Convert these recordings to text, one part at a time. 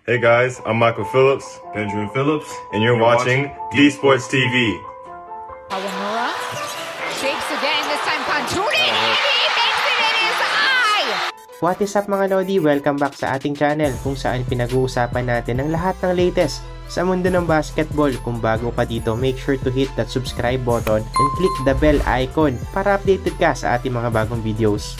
Hey guys, I'm Michael Phillips, Benjamin Phillips, and you're watching D Sports TV. Kawamura shakes again, this time Panturi, and he makes it in his eye! What is up mga Lodi? Welcome back sa ating channel kung saan pinag-uusapan natin ang lahat ng latest sa mundo ng basketball. Kung bago ka dito, make sure to hit that subscribe button and click the bell icon para updated ka sa ating mga bagong videos.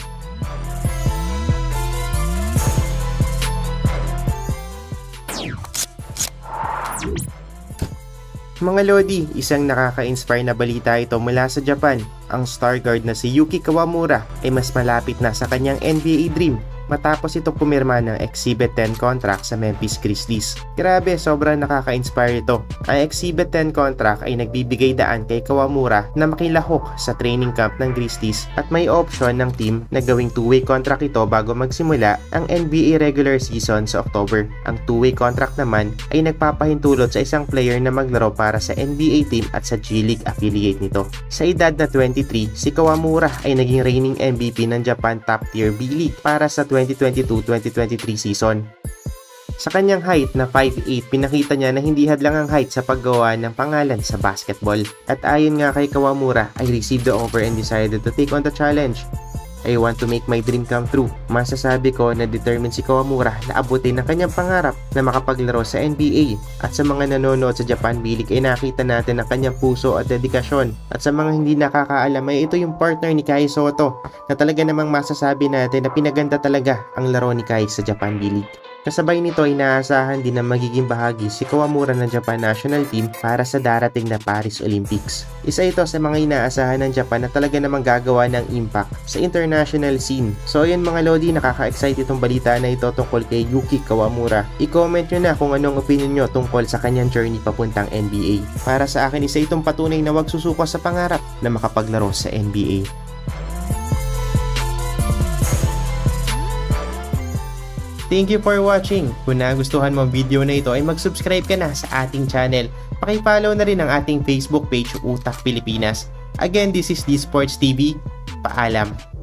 Mga Lodi, isang nakaka-inspire na balita ito mula sa Japan. Ang star guard na si Yuki Kawamura ay mas malapit na sa kanyang NBA dream matapos ito pumirma ng Exhibit 10 contract sa Memphis Grizzlies. Grabe, sobrang nakaka-inspire ito. Ang Exhibit 10 contract ay nagbibigay daan kay Kawamura na makilahok sa training camp ng Grizzlies at may option ng team na gawing two-way contract ito bago magsimula ang NBA regular season sa October. Ang two-way contract naman ay nagpapahintulot sa isang player na maglaro para sa NBA team at sa G-League affiliate nito. Sa edad na 23, si Kawamura ay naging reigning MVP ng Japan Top Tier B-League para sa 2022-2023 season. Sa kanyang height na 5'8", pinakita niya na hindi hadlang ang height sa paggawa ng pangalan sa basketball. At ayon nga kay Kawamura, I received the offer and decided to take on the challenge. I want to make my dream come true. Masasabi ko na determined si Kawamura na abutin ang kanyang pangarap na makapaglaro sa NBA. At sa mga nanonood sa Japan B-League ay nakita natin ang kanyang puso at dedikasyon. At sa mga hindi nakakaalam ay ito yung partner ni Kai Sotto na talaga namang masasabi natin na pinaganda talaga ang laro ni Kai sa Japan B-League. Kasabay nito ay inaasahan din na magiging bahagi si Kawamura ng Japan National Team para sa darating na Paris Olympics. Isa ito sa mga inaasahan ng Japan na talaga namang gagawa ng impact sa international scene. So ayun mga Lodi, nakaka-excite itong balita na ito tungkol kay Yuki Kawamura. I-comment nyo na kung anong opinion nyo tungkol sa kanyang journey papuntang NBA. Para sa akin, isa itong patunay na wag susuko sa pangarap na makapaglaro sa NBA. Thank you for watching. Kung nagustuhan mo ang video na ito ay mag-subscribe ka na sa ating channel. Paki-follow na rin ang ating Facebook page, Utak Pilipinas. Again, this is D Sports TV. Paalam.